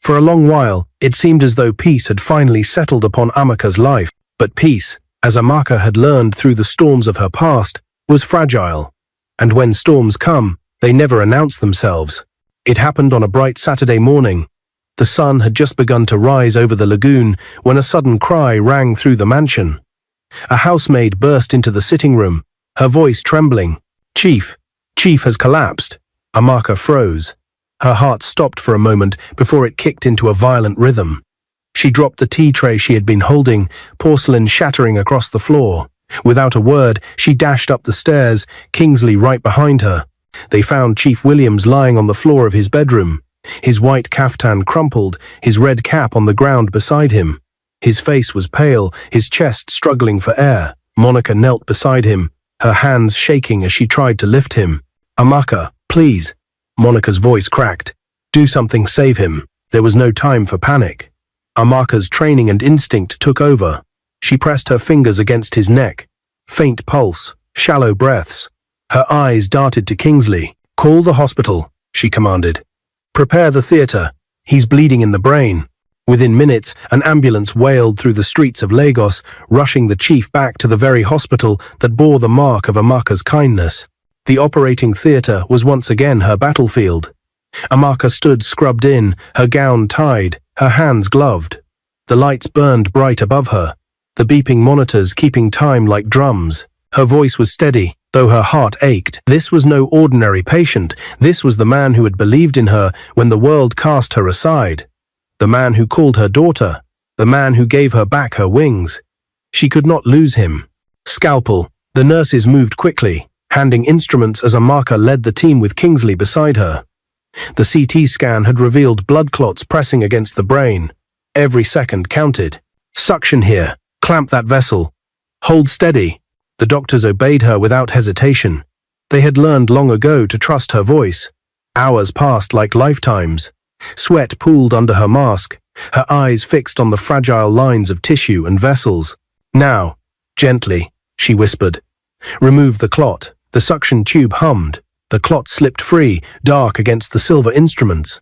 For a long while, it seemed as though peace had finally settled upon Amaka's life. But peace, as Amaka had learned through the storms of her past, was fragile. And when storms come, they never announce themselves. It happened on a bright Saturday morning. The sun had just begun to rise over the lagoon when a sudden cry rang through the mansion. A housemaid burst into the sitting room, her voice trembling. Chief has collapsed." Amaka froze. Her heart stopped for a moment before it kicked into a violent rhythm. She dropped the tea tray she had been holding, porcelain shattering across the floor. Without a word, she dashed up the stairs, Kingsley right behind her. They found Chief Williams lying on the floor of his bedroom. His white kaftan crumpled, his red cap on the ground beside him. His face was pale, his chest struggling for air. Monica knelt beside him, her hands shaking as she tried to lift him. "Amaka, please." Monica's voice cracked. "Do something, save him." There was no time for panic. Amaka's training and instinct took over. She pressed her fingers against his neck. Faint pulse, shallow breaths. Her eyes darted to Kingsley. "Call the hospital," she commanded. "Prepare the theatre. He's bleeding in the brain." Within minutes, an ambulance wailed through the streets of Lagos, rushing the chief back to the very hospital that bore the mark of Amaka's kindness. The operating theatre was once again her battlefield. Amaka stood scrubbed in, her gown tied, her hands gloved. The lights burned bright above her, the beeping monitors keeping time like drums. Her voice was steady, though her heart ached. This was no ordinary patient. This was the man who had believed in her when the world cast her aside. The man who called her daughter. The man who gave her back her wings. She could not lose him. Scalpel. The nurses moved quickly, handing instruments as Amaka led the team with Kingsley beside her. The CT scan had revealed blood clots pressing against the brain. Every second counted. "Suction here. Clamp that vessel. Hold steady." The doctors obeyed her without hesitation. They had learned long ago to trust her voice. Hours passed like lifetimes. Sweat pooled under her mask, her eyes fixed on the fragile lines of tissue and vessels. "Now, gently," she whispered. "Remove the clot." The suction tube hummed. The clot slipped free, dark against the silver instruments.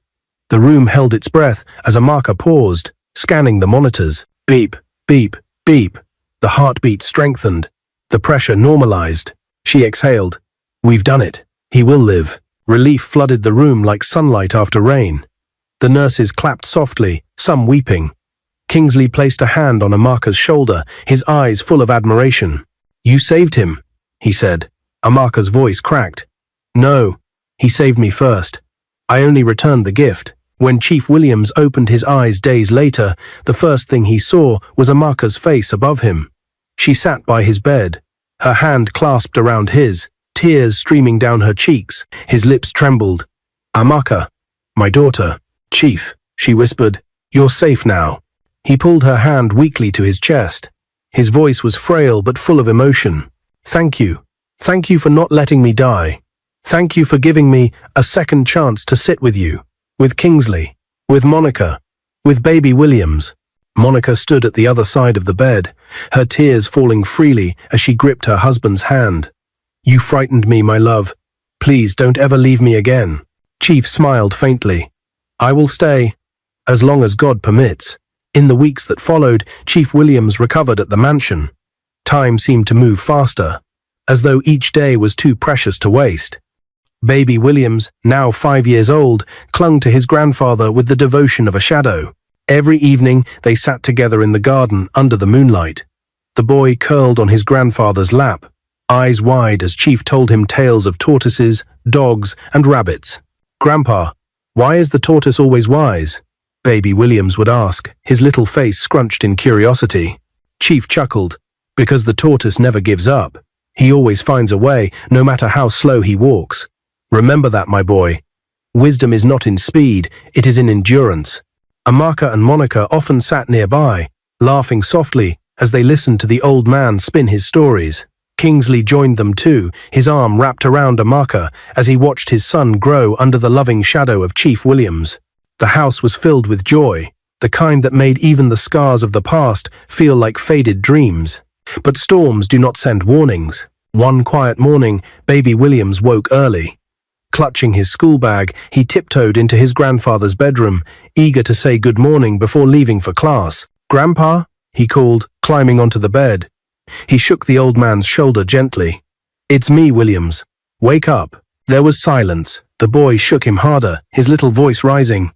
The room held its breath as Amaka paused, scanning the monitors. Beep, beep, beep. The heartbeat strengthened. The pressure normalized. She exhaled. "We've done it. He will live." Relief flooded the room like sunlight after rain. The nurses clapped softly, some weeping. Kingsley placed a hand on Amaka's shoulder, his eyes full of admiration. "You saved him," he said. Amaka's voice cracked. "No, he saved me first. I only returned the gift." When Chief Williams opened his eyes days later, the first thing he saw was Amaka's face above him. She sat by his bed, her hand clasped around his, tears streaming down her cheeks. His lips trembled. "Amaka, my daughter." "Chief," she whispered, "you're safe now." He pulled her hand weakly to his chest. His voice was frail but full of emotion. "Thank you. Thank you for not letting me die. Thank you for giving me a second chance to sit with you, with Kingsley, with Monica, with baby Williams." Monica stood at the other side of the bed, her tears falling freely as she gripped her husband's hand. "You frightened me, my love. Please don't ever leave me again." Chief smiled faintly. "I will stay, as long as God permits." In the weeks that followed, Chief Williams recovered at the mansion. Time seemed to move faster, as though each day was too precious to waste. Baby Williams, now 5 years old, clung to his grandfather with the devotion of a shadow. Every evening, they sat together in the garden under the moonlight. The boy curled on his grandfather's lap, eyes wide as Chief told him tales of tortoises, dogs, and rabbits. "Grandpa, why is the tortoise always wise?" Baby Williams would ask, his little face scrunched in curiosity. Chief chuckled, "Because the tortoise never gives up. He always finds a way, no matter how slow he walks. Remember that, my boy. Wisdom is not in speed, it is in endurance." Amaka and Monica often sat nearby, laughing softly as they listened to the old man spin his stories. Kingsley joined them too, his arm wrapped around Amaka as he watched his son grow under the loving shadow of Chief Williams. The house was filled with joy, the kind that made even the scars of the past feel like faded dreams. But storms do not send warnings. One quiet morning, baby Williams woke early. Clutching his school bag, he tiptoed into his grandfather's bedroom, eager to say good morning before leaving for class. "Grandpa?" he called, climbing onto the bed. He shook the old man's shoulder gently. "It's me, Williams. Wake up." There was silence. The boy shook him harder, his little voice rising.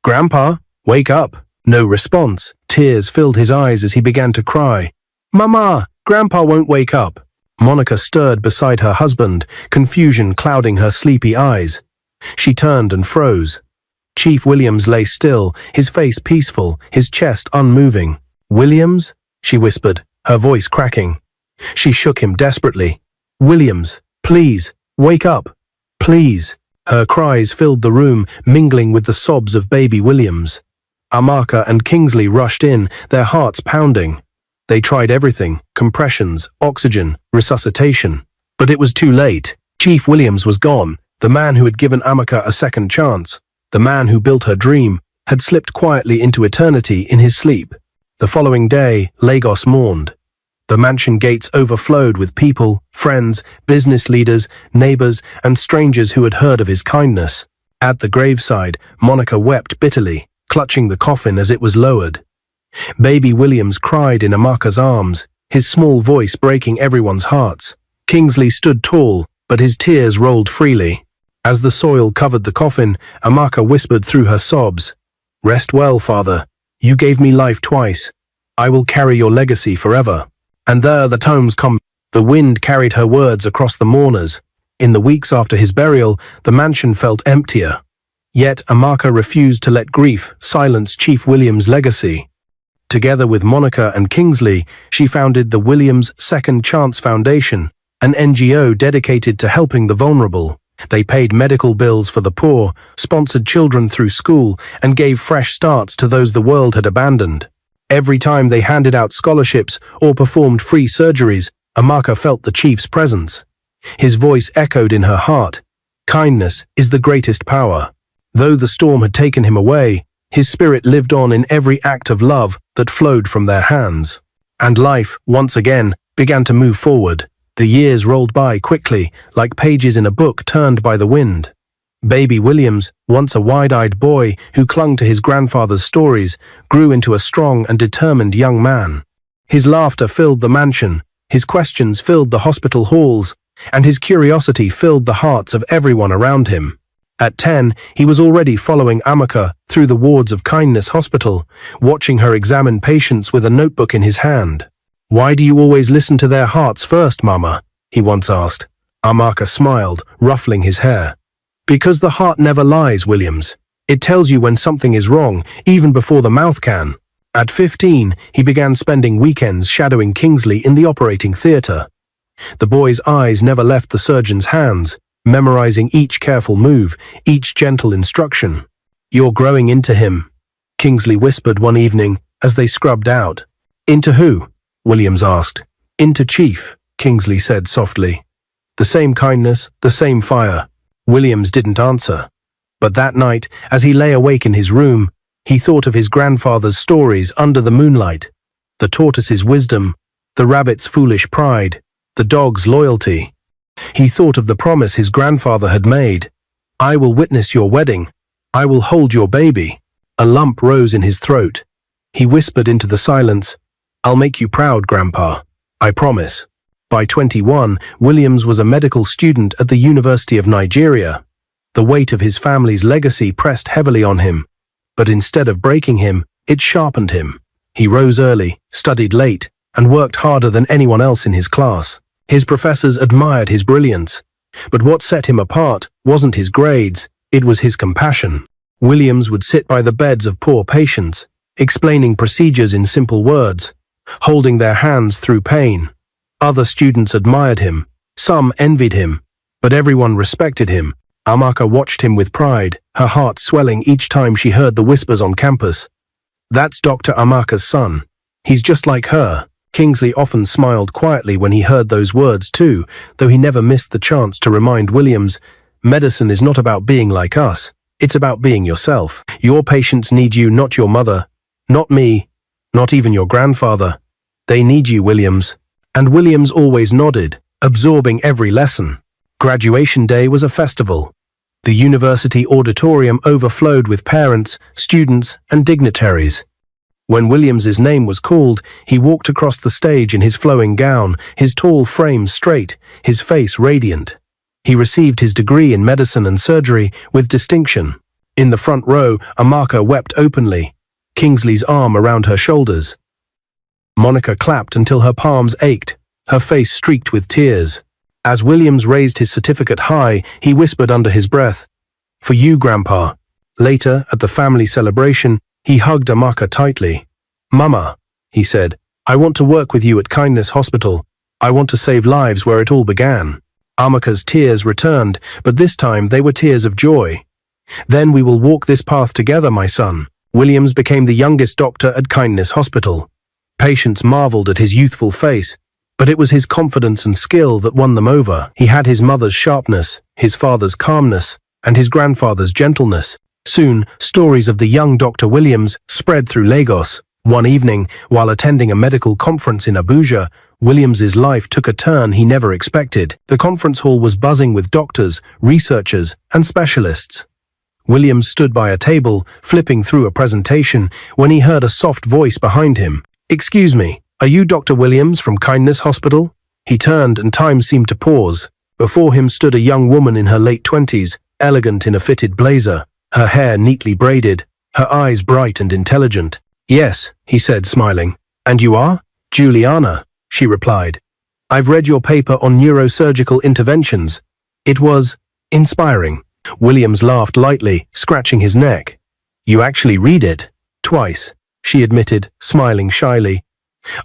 "Grandpa, wake up." No response. Tears filled his eyes as he began to cry. "Mama, Grandpa won't wake up." Monica stirred beside her husband, confusion clouding her sleepy eyes. She turned and froze. Chief Williams lay still, his face peaceful, his chest unmoving. "Williams?" she whispered, her voice cracking. She shook him desperately. "Williams, please, wake up. Please." Her cries filled the room, mingling with the sobs of baby Williams. Amaka and Kingsley rushed in, their hearts pounding. They tried everything: compressions, oxygen, resuscitation. But it was too late. Chief Williams was gone. The man who had given Amaka a second chance, the man who built her dream, had slipped quietly into eternity in his sleep. The following day, Lagos mourned. The mansion gates overflowed with people, friends, business leaders, neighbors, and strangers who had heard of his kindness. At the graveside, Monica wept bitterly, clutching the coffin as it was lowered. Baby Williams cried in Amaka's arms, his small voice breaking everyone's hearts. Kingsley stood tall, but his tears rolled freely. As the soil covered the coffin, Amaka whispered through her sobs, "Rest well, Father. You gave me life twice. I will carry your legacy forever." And there the tones come. The wind carried her words across the mourners. In the weeks after his burial, the mansion felt emptier. Yet Amaka refused to let grief silence Chief Williams' legacy. Together with Monica and Kingsley, she founded the Williams Second Chance Foundation, an NGO dedicated to helping the vulnerable. They paid medical bills for the poor, sponsored children through school, and gave fresh starts to those the world had abandoned. Every time they handed out scholarships or performed free surgeries, Amaka felt the chief's presence. His voice echoed in her heart. Kindness is the greatest power. Though the storm had taken him away, his spirit lived on in every act of love that flowed from their hands. And life, once again, began to move forward. The years rolled by quickly, like pages in a book turned by the wind. Baby Williams, once a wide-eyed boy who clung to his grandfather's stories, grew into a strong and determined young man. His laughter filled the mansion, his questions filled the hospital halls, and his curiosity filled the hearts of everyone around him. At 10, he was already following Amaka through the wards of Kindness Hospital, watching her examine patients with a notebook in his hand. "Why do you always listen to their hearts first, Mama?" he once asked. Amaka smiled, ruffling his hair. "Because the heart never lies, Williams. It tells you when something is wrong, even before the mouth can." At 15, he began spending weekends shadowing Kingsley in the operating theatre. The boy's eyes never left the surgeon's hands, memorizing each careful move, each gentle instruction. "You're growing into him," Kingsley whispered one evening as they scrubbed out. "Into who?" Williams asked. "Into Chief," Kingsley said softly. The same kindness, the same fire. Williams didn't answer. But that night, as he lay awake in his room, he thought of his grandfather's stories under the moonlight. The tortoise's wisdom, the rabbit's foolish pride, the dog's loyalty. He thought of the promise his grandfather had made. "I will witness your wedding. I will hold your baby." A lump rose in his throat. He whispered into the silence, "I'll make you proud, Grandpa. I promise." By 21, Williams was a medical student at the University of Nigeria. The weight of his family's legacy pressed heavily on him. But instead of breaking him, it sharpened him. He rose early, studied late, and worked harder than anyone else in his class. His professors admired his brilliance. But what set him apart wasn't his grades, it was his compassion. Williams would sit by the beds of poor patients, explaining procedures in simple words, holding their hands through pain. Other students admired him, some envied him, but everyone respected him. Amaka watched him with pride, her heart swelling each time she heard the whispers on campus. "That's Dr. Amaka's son. He's just like her." Kingsley often smiled quietly when he heard those words too, though he never missed the chance to remind Williams, "Medicine is not about being like us. It's about being yourself. Your patients need you, not your mother, not me, not even your grandfather. They need you, Williams." And Williams always nodded, absorbing every lesson. Graduation day was a festival. The university auditorium overflowed with parents, students, and dignitaries. When Williams's name was called, he walked across the stage in his flowing gown, his tall frame straight, his face radiant. He received his degree in medicine and surgery with distinction. In the front row, Amaka wept openly, Kingsley's arm around her shoulders. Monica clapped until her palms ached, her face streaked with tears. As Williams raised his certificate high, he whispered under his breath, "For you, Grandpa." Later, at the family celebration, he hugged Amaka tightly. "Mama," he said, "I want to work with you at Kindness Hospital. I want to save lives where it all began." Amaka's tears returned, but this time they were tears of joy. "Then we will walk this path together, my son." Williams became the youngest doctor at Kindness Hospital. Patients marveled at his youthful face, but it was his confidence and skill that won them over. He had his mother's sharpness, his father's calmness, and his grandfather's gentleness. Soon, stories of the young Dr. Williams spread through Lagos. One evening, while attending a medical conference in Abuja, Williams's life took a turn he never expected. The conference hall was buzzing with doctors, researchers, and specialists. Williams stood by a table, flipping through a presentation, when he heard a soft voice behind him. "Excuse me, are you Dr. Williams from Kindness Hospital?" He turned and time seemed to pause. Before him stood a young woman in her late 20s, elegant in a fitted blazer, her hair neatly braided, her eyes bright and intelligent. "Yes," he said, smiling. "And you are?" "Juliana," she replied. "I've read your paper on neurosurgical interventions. It was inspiring." Williams laughed lightly, scratching his neck. "You actually read it?" "Twice," she admitted, smiling shyly.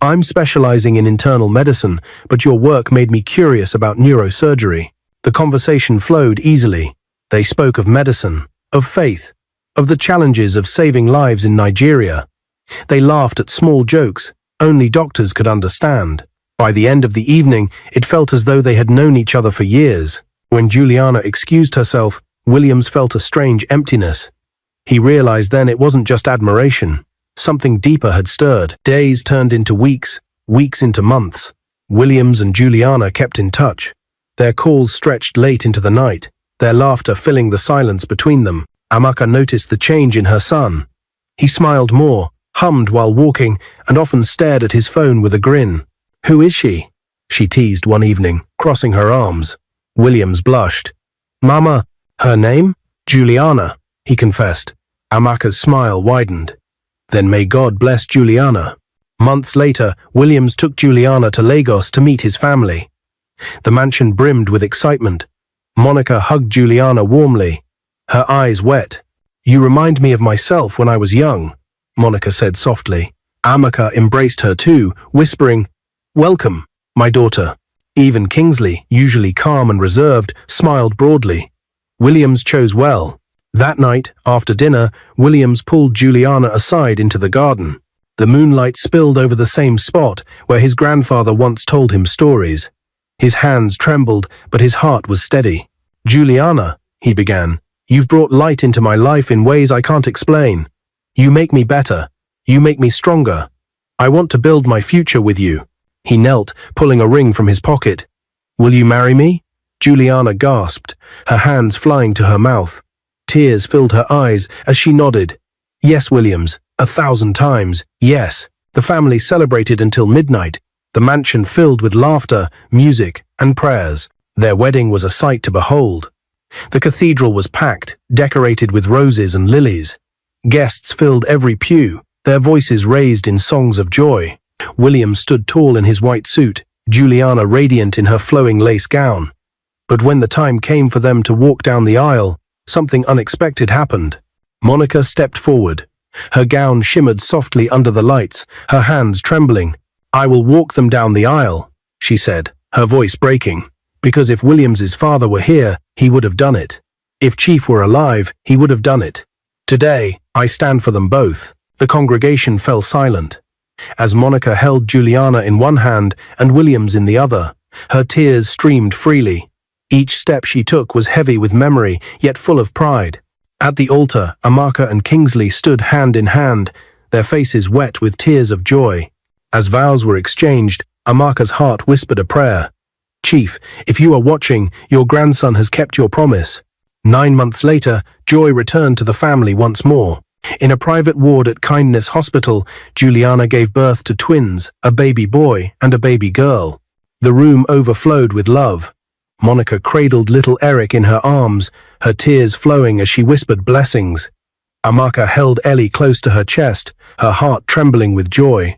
"I'm specializing in internal medicine, but your work made me curious about neurosurgery." The conversation flowed easily. They spoke of medicine, of faith, of the challenges of saving lives in Nigeria. They laughed at small jokes only doctors could understand. By the end of the evening, it felt as though they had known each other for years. When Juliana excused herself, Williams felt a strange emptiness. He realized then it wasn't just admiration. Something deeper had stirred. Days turned into weeks, weeks into months. Williams and Juliana kept in touch. Their calls stretched late into the night, their laughter filling the silence between them. Amaka noticed the change in her son. He smiled more, hummed while walking, and often stared at his phone with a grin. "Who is she?" she teased one evening, crossing her arms. Williams blushed. "Mama, her name? Juliana," he confessed. Amaka's smile widened. "Then may God bless Juliana." Months later, Williams took Juliana to Lagos to meet his family. The mansion brimmed with excitement. Monica hugged Juliana warmly, her eyes wet. "You remind me of myself when I was young," Monica said softly. Amaka embraced her too, whispering, "Welcome, my daughter." Even Kingsley, usually calm and reserved, smiled broadly. Williams chose well. That night, after dinner, Williams pulled Juliana aside into the garden. The moonlight spilled over the same spot where his grandfather once told him stories. His hands trembled, but his heart was steady. "Juliana," he began, "you've brought light into my life in ways I can't explain. You make me better. You make me stronger. I want to build my future with you." He knelt, pulling a ring from his pocket. "Will you marry me?" Juliana gasped, her hands flying to her mouth. Tears filled her eyes as she nodded. "Yes, Williams, 1,000 times, yes." The family celebrated until midnight, the mansion filled with laughter, music, and prayers. Their wedding was a sight to behold. The cathedral was packed, decorated with roses and lilies. Guests filled every pew, their voices raised in songs of joy. William stood tall in his white suit, Juliana radiant in her flowing lace gown. But when the time came for them to walk down the aisle, something unexpected happened. Monica stepped forward. Her gown shimmered softly under the lights, her hands trembling. "I will walk them down the aisle," she said, her voice breaking. Because if Williams's father were here, he would have done it. If Chief were alive, he would have done it. "Today, I stand for them both." The congregation fell silent. As Monica held Juliana in one hand and Williams in the other, her tears streamed freely. Each step she took was heavy with memory, yet full of pride. At the altar, Amaka and Kingsley stood hand in hand, their faces wet with tears of joy. As vows were exchanged, Amaka's heart whispered a prayer. "Chief, if you are watching, your grandson has kept your promise. 9 months later, joy returned to the family once more. In a private ward at Kindness Hospital, Juliana gave birth to twins, a baby boy and a baby girl. The room overflowed with love. Monica cradled little Eric in her arms, her tears flowing as she whispered blessings. Amaka held Ellie close to her chest, her heart trembling with joy.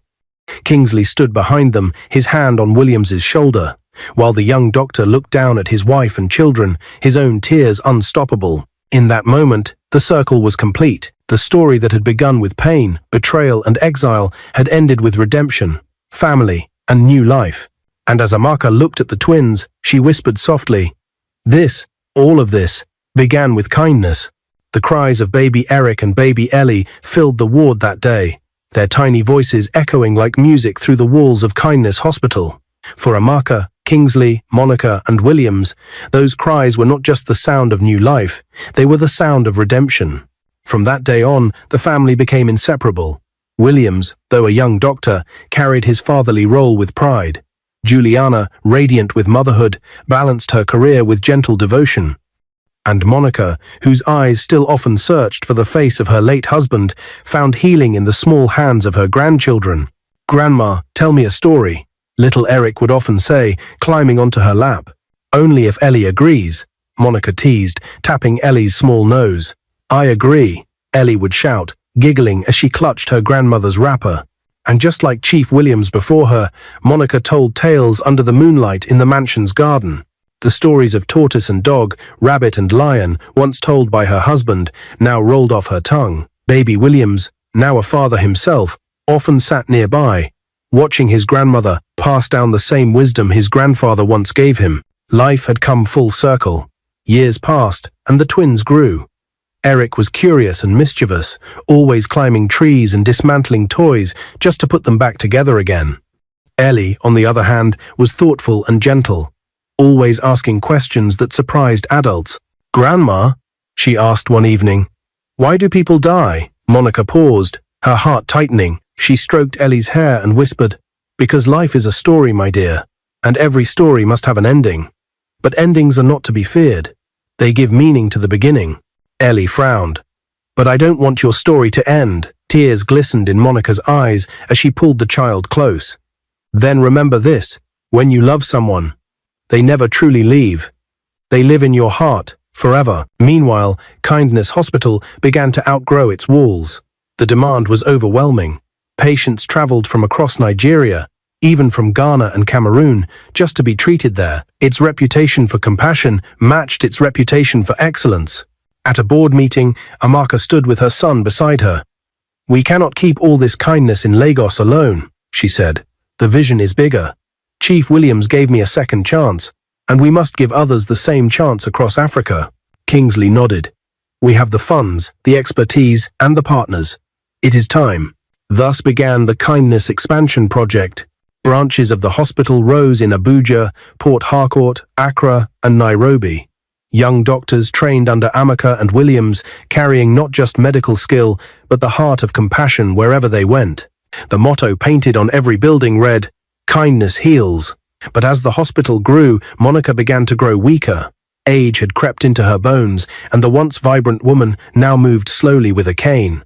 Kingsley stood behind them, his hand on Williams's shoulder, while the young doctor looked down at his wife and children, his own tears unstoppable. In that moment, the circle was complete. The story that had begun with pain, betrayal, and exile had ended with redemption, family, and new life. And as Amaka looked at the twins, she whispered softly, "This, all of this, began with kindness." The cries of baby Eric and baby Ellie filled the ward that day, their tiny voices echoing like music through the walls of Kindness Hospital. For Amaka, Kingsley, Monica, and Williams, those cries were not just the sound of new life, they were the sound of redemption. From that day on, the family became inseparable. Williams, though a young doctor, carried his fatherly role with pride. Juliana, radiant with motherhood, balanced her career with gentle devotion. And Monica, whose eyes still often searched for the face of her late husband, found healing in the small hands of her grandchildren. "Grandma, tell me a story," little Eric would often say, climbing onto her lap. "Only if Ellie agrees," Monica teased, tapping Ellie's small nose. "I agree," Ellie would shout, giggling as she clutched her grandmother's wrapper. And just like Chief Williams before her, Monica told tales under the moonlight in the mansion's garden. The stories of tortoise and dog, rabbit and lion, once told by her husband, now rolled off her tongue. Baby Williams, now a father himself, often sat nearby, watching his grandmother pass down the same wisdom his grandfather once gave him. Life had come full circle. Years passed, and the twins grew. Eric was curious and mischievous, always climbing trees and dismantling toys just to put them back together again. Ellie, on the other hand, was thoughtful and gentle, always asking questions that surprised adults. "Grandma," she asked one evening, "why do people die?" Monica paused, her heart tightening. She stroked Ellie's hair and whispered, "Because life is a story, my dear, and every story must have an ending. But endings are not to be feared. They give meaning to the beginning." Ellie frowned. "But I don't want your story to end." Tears glistened in Monica's eyes as she pulled the child close. "Then remember this, when you love someone, they never truly leave. They live in your heart, forever." Meanwhile, Kindness Hospital began to outgrow its walls. The demand was overwhelming. Patients traveled from across Nigeria, even from Ghana and Cameroon, just to be treated there. Its reputation for compassion matched its reputation for excellence. At a board meeting, Amaka stood with her son beside her. "We cannot keep all this kindness in Lagos alone," she said. "The vision is bigger. Chief Williams gave me a second chance, and we must give others the same chance across Africa." Kingsley nodded. "We have the funds, the expertise, and the partners. It is time." Thus began the Kindness Expansion Project. Branches of the hospital rose in Abuja, Port Harcourt, Accra, and Nairobi. Young doctors trained under Amaka and Williams, carrying not just medical skill, but the heart of compassion wherever they went. The motto painted on every building read, "Kindness heals." But as the hospital grew, Monica began to grow weaker. Age had crept into her bones, and the once vibrant woman now moved slowly with a cane.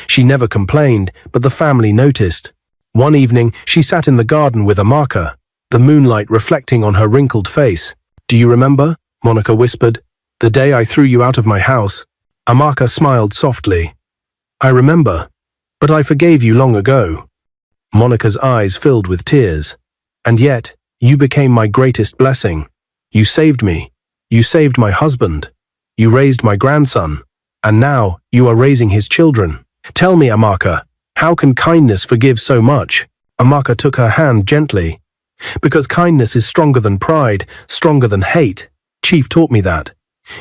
She never complained, but the family noticed. One evening, she sat in the garden with Amaka, the moonlight reflecting on her wrinkled face. "Do you remember?" Monica whispered. "The day I threw you out of my house." Amaka smiled softly. "I remember, but I forgave you long ago." Monica's eyes filled with tears. "And yet, you became my greatest blessing. You saved me. You saved my husband. You raised my grandson. And now, you are raising his children. Tell me, Amaka, how can kindness forgive so much?" Amaka took her hand gently. "Because kindness is stronger than pride, stronger than hate. Chief taught me that.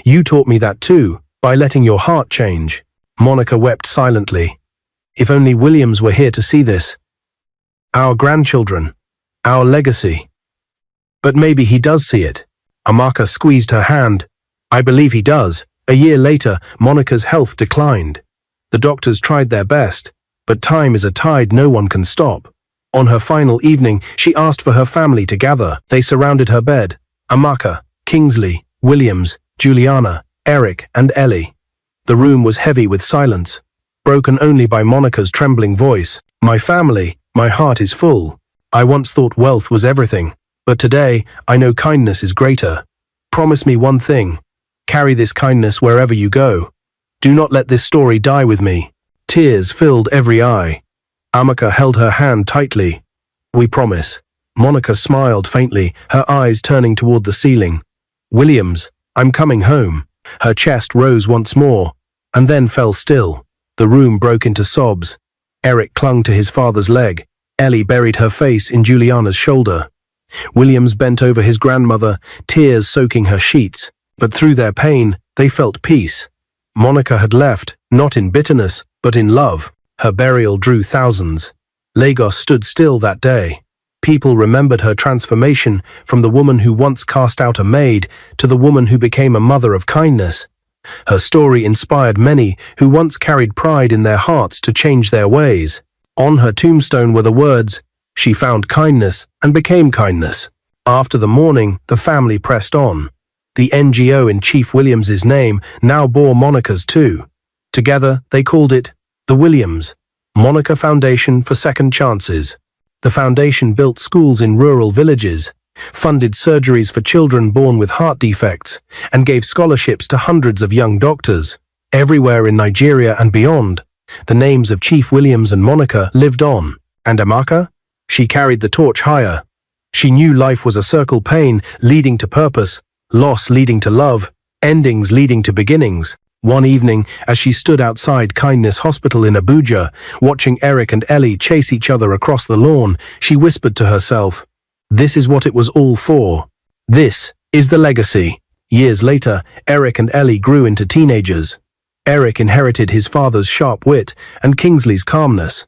You taught me that too, by letting your heart change." Monica wept silently. If only Williams were here to see this. Our grandchildren. Our legacy. But maybe he does see it. Amaka squeezed her hand. "I believe he does." A year later, Monica's health declined. The doctors tried their best, but time is a tide no one can stop. On her final evening, she asked for her family to gather. They surrounded her bed. Amaka, Kingsley, Williams, Juliana, Eric and Ellie. The room was heavy with silence, broken only by Monica's trembling voice. My family, my heart is full. I once thought wealth was everything, but today I know kindness is greater. Promise me one thing. Carry this kindness wherever you go. Do not let this story die with me. Tears filled every eye. Amaka held her hand tightly. We promise. Monica smiled faintly, her eyes turning toward the ceiling. Williams, I'm coming home. Her chest rose once more, and then fell still. The room broke into sobs. Eric clung to his father's leg. Ellie buried her face in Juliana's shoulder. Williams bent over his grandmother, tears soaking her sheets. But through their pain, they felt peace. Monica had left, not in bitterness, but in love. Her burial drew thousands. Lagos stood still that day. People remembered her transformation from the woman who once cast out a maid to the woman who became a mother of kindness. Her story inspired many who once carried pride in their hearts to change their ways. On her tombstone were the words, "She found kindness and became kindness." After the mourning, the family pressed on. The NGO in Chief Williams's name now bore Monica's too. Together, they called it the Williams Monica Foundation for Second Chances. The foundation built schools in rural villages, funded surgeries for children born with heart defects, and gave scholarships to hundreds of young doctors. Everywhere in Nigeria and beyond, the names of Chief Williams and Monica lived on. And Amaka? She carried the torch higher. She knew life was a circle, pain leading to purpose, loss leading to love, endings leading to beginnings. One evening, as she stood outside Kindness Hospital in Abuja, watching Eric and Ellie chase each other across the lawn, she whispered to herself, "This is what it was all for. This is the legacy." Years later, Eric and Ellie grew into teenagers. Eric inherited his father's sharp wit and Kingsley's calmness.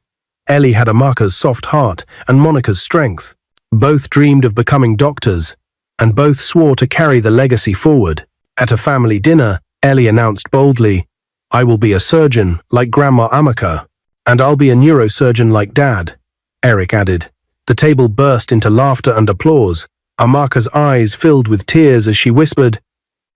Ellie had Amaka's soft heart and Monica's strength. Both dreamed of becoming doctors, and both swore to carry the legacy forward. At a family dinner, Ellie announced boldly, "I will be a surgeon like Grandma Amaka, and I'll be a neurosurgeon like Dad," Eric added. The table burst into laughter and applause. Amaka's eyes filled with tears as she whispered.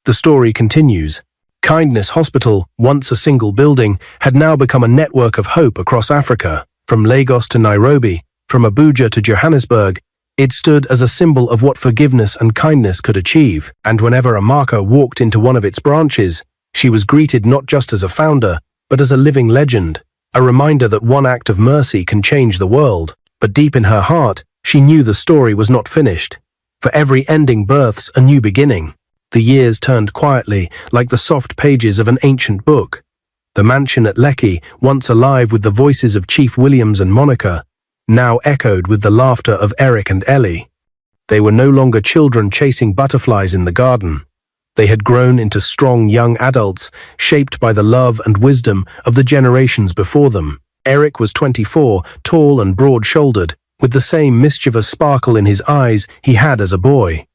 The story continues. Kindness Hospital, once a single building, had now become a network of hope across Africa. From Lagos to Nairobi, from Abuja to Johannesburg, it stood as a symbol of what forgiveness and kindness could achieve, and whenever Amaka walked into one of its branches, she was greeted not just as a founder, but as a living legend, a reminder that one act of mercy can change the world. But deep in her heart, she knew the story was not finished. For every ending births a new beginning. The years turned quietly, like the soft pages of an ancient book. The mansion at Lekki, once alive with the voices of Chief Williams and Monica, now echoed with the laughter of Eric and Ellie. They were no longer children chasing butterflies in the garden. They had grown into strong young adults, shaped by the love and wisdom of the generations before them. Eric was 24, tall and broad-shouldered, with the same mischievous sparkle in his eyes he had as a boy.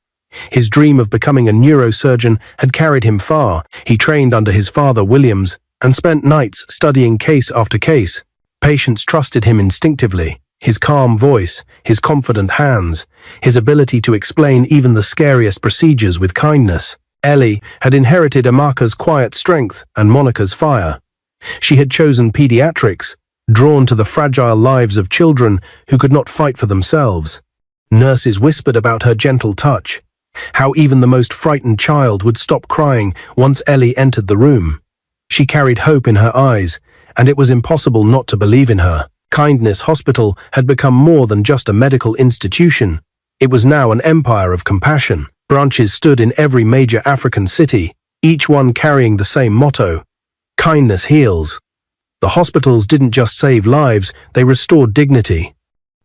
His dream of becoming a neurosurgeon had carried him far. He trained under his father Williams and spent nights studying case after case. Patients trusted him instinctively. His calm voice, his confident hands, his ability to explain even the scariest procedures with kindness. Ellie had inherited Amaka's quiet strength and Monica's fire. She had chosen pediatrics, drawn to the fragile lives of children who could not fight for themselves. Nurses whispered about her gentle touch, how even the most frightened child would stop crying once Ellie entered the room. She carried hope in her eyes, and it was impossible not to believe in her. Kindness Hospital had become more than just a medical institution. It was now an empire of compassion. Branches stood in every major African city, each one carrying the same motto: kindness heals. The hospitals didn't just save lives, they restored dignity.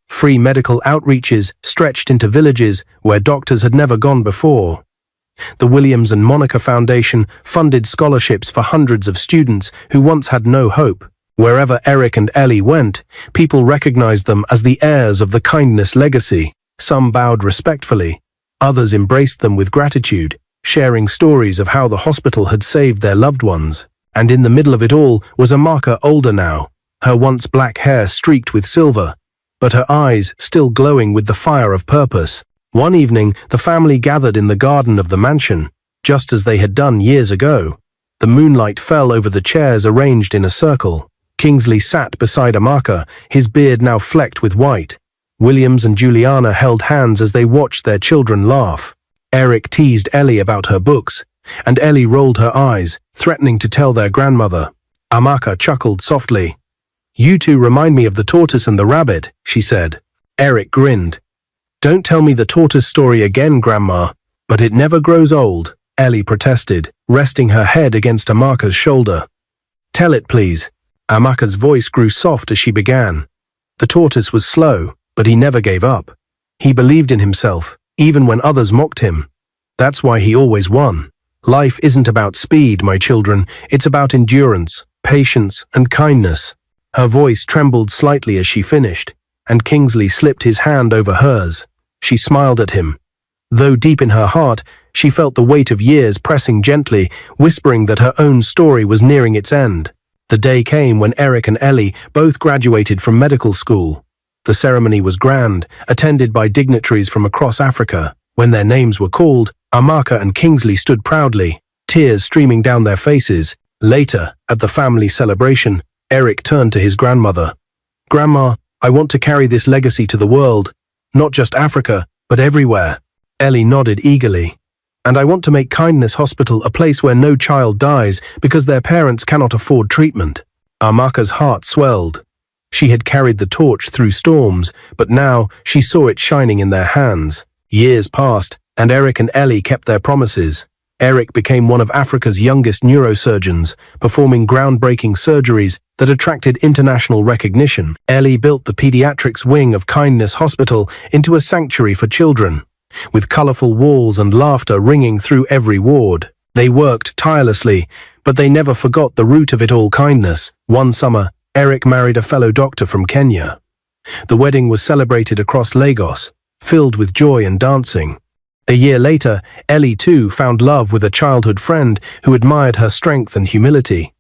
Free medical outreaches stretched into villages where doctors had never gone before. The Williams and Monica Foundation funded scholarships for hundreds of students who once had no hope. Wherever Eric and Ellie went, people recognized them as the heirs of the kindness legacy. Some bowed respectfully, others embraced them with gratitude, sharing stories of how the hospital had saved their loved ones. And in the middle of it all was Amaka, older now, her once black hair streaked with silver, but her eyes still glowing with the fire of purpose. One evening, the family gathered in the garden of the mansion, just as they had done years ago. The moonlight fell over the chairs arranged in a circle. Kingsley sat beside Amaka, his beard now flecked with white. Williams and Juliana held hands as they watched their children laugh. Eric teased Ellie about her books, and Ellie rolled her eyes, threatening to tell their grandmother. Amaka chuckled softly. "You two remind me of the tortoise and the rabbit," she said. Eric grinned. "Don't tell me the tortoise story again, Grandma." "But it never grows old," Ellie protested, resting her head against Amaka's shoulder. "Tell it, please." Amaka's voice grew soft as she began. The tortoise was slow, but he never gave up. He believed in himself, even when others mocked him. That's why he always won. Life isn't about speed, my children. It's about endurance, patience, and kindness. Her voice trembled slightly as she finished, and Kingsley slipped his hand over hers. She smiled at him. Though deep in her heart, she felt the weight of years pressing gently, whispering that her own story was nearing its end. The day came when Eric and Ellie both graduated from medical school. The ceremony was grand, attended by dignitaries from across Africa. When their names were called, Amaka and Kingsley stood proudly, tears streaming down their faces. Later, at the family celebration, Eric turned to his grandmother. "Grandma, I want to carry this legacy to the world, not just Africa, but everywhere." Ellie nodded eagerly. "And I want to make Kindness Hospital a place where no child dies because their parents cannot afford treatment." Amaka's heart swelled. She had carried the torch through storms, but now she saw it shining in their hands. Years passed, and Eric and Ellie kept their promises. Eric became one of Africa's youngest neurosurgeons, performing groundbreaking surgeries that attracted international recognition. Ellie built the pediatrics wing of Kindness Hospital into a sanctuary for children, with colorful walls and laughter ringing through every ward. They worked tirelessly, but they never forgot the root of it all: kindness. One summer, Eric married a fellow doctor from Kenya. The wedding was celebrated across Lagos, filled with joy and dancing. A year later, Ellie too found love with a childhood friend who admired her strength and humility.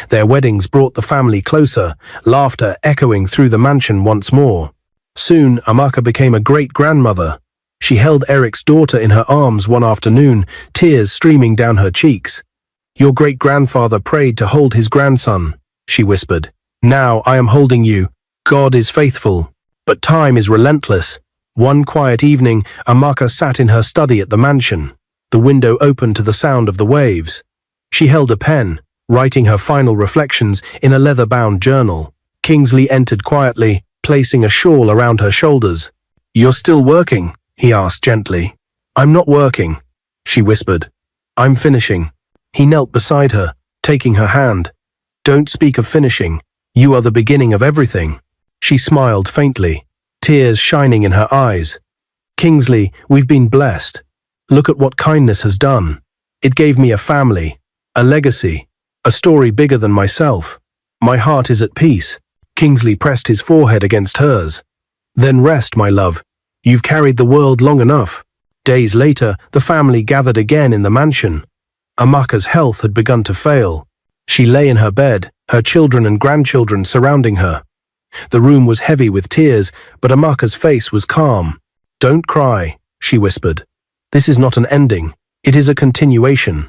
Their weddings brought the family closer, laughter echoing through the mansion once more. Soon, Amaka became a great-grandmother. She held Eric's daughter in her arms one afternoon, tears streaming down her cheeks. "Your great-grandfather prayed to hold his grandson," she whispered. "Now I am holding you. God is faithful, but time is relentless." One quiet evening, Amaka sat in her study at the mansion. The window opened to the sound of the waves. She held a pen, writing her final reflections in a leather-bound journal. Kingsley entered quietly, placing a shawl around her shoulders. "You're still working?" he asked gently. "I'm not working," she whispered. "I'm finishing." He knelt beside her, taking her hand. "Don't speak of finishing. You are the beginning of everything." She smiled faintly, tears shining in her eyes. "Kingsley, we've been blessed. Look at what kindness has done. It gave me a family, a legacy, a story bigger than myself. My heart is at peace." Kingsley pressed his forehead against hers. "Then rest, my love. You've carried the world long enough." Days later, the family gathered again in the mansion. Amaka's health had begun to fail. She lay in her bed, her children and grandchildren surrounding her. The room was heavy with tears, but Amaka's face was calm. "Don't cry," she whispered. "This is not an ending. It is a continuation.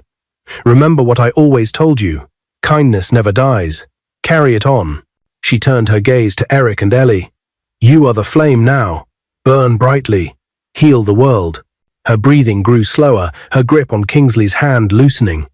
Remember what I always told you. Kindness never dies. Carry it on." She turned her gaze to Eric and Ellie. "You are the flame now. Burn brightly. Heal the world." Her breathing grew slower, her grip on Kingsley's hand loosening.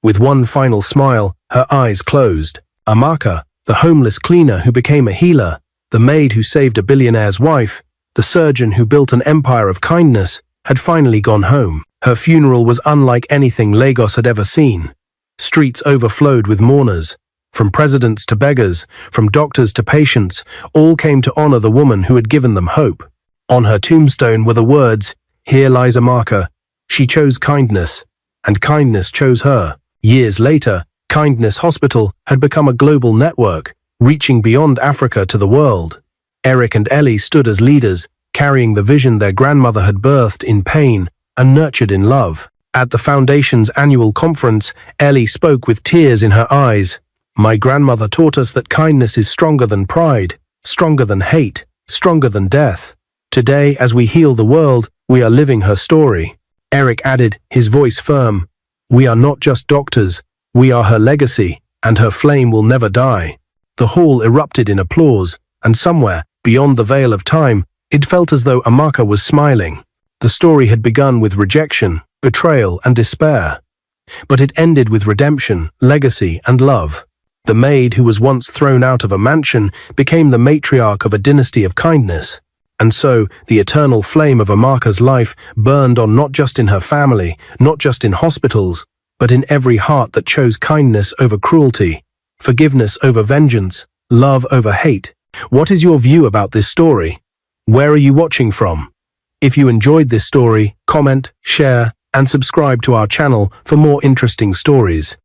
With one final smile, her eyes closed. Amaka, the homeless cleaner who became a healer, the maid who saved a billionaire's wife, the surgeon who built an empire of kindness, had finally gone home. Her funeral was unlike anything Lagos had ever seen. Streets overflowed with mourners. From presidents to beggars, from doctors to patients, all came to honor the woman who had given them hope. On her tombstone were the words, "Here lies Amaka. She chose kindness, and kindness chose her." Years later, Kindness Hospital had become a global network, reaching beyond Africa to the world. Eric and Ellie stood as leaders, carrying the vision their grandmother had birthed in pain and nurtured in love. At the Foundation's annual conference, Ellie spoke with tears in her eyes. "My grandmother taught us that kindness is stronger than pride, stronger than hate, stronger than death. Today, as we heal the world, we are living her story." Eric added, his voice firm, "We are not just doctors. We are her legacy, and her flame will never die. The hall erupted in applause, and somewhere, beyond the veil of time, it felt as though Amaka was smiling. The story had begun with rejection, betrayal, and despair. But it ended with redemption, legacy, and love. The maid who was once thrown out of a mansion became the matriarch of a dynasty of kindness. And so, the eternal flame of Amaka's life burned on not just in her family, not just in hospitals, but in every heart that chose kindness over cruelty, forgiveness over vengeance, love over hate. What is your view about this story? Where are you watching from? If you enjoyed this story, comment, share, and subscribe to our channel for more interesting stories.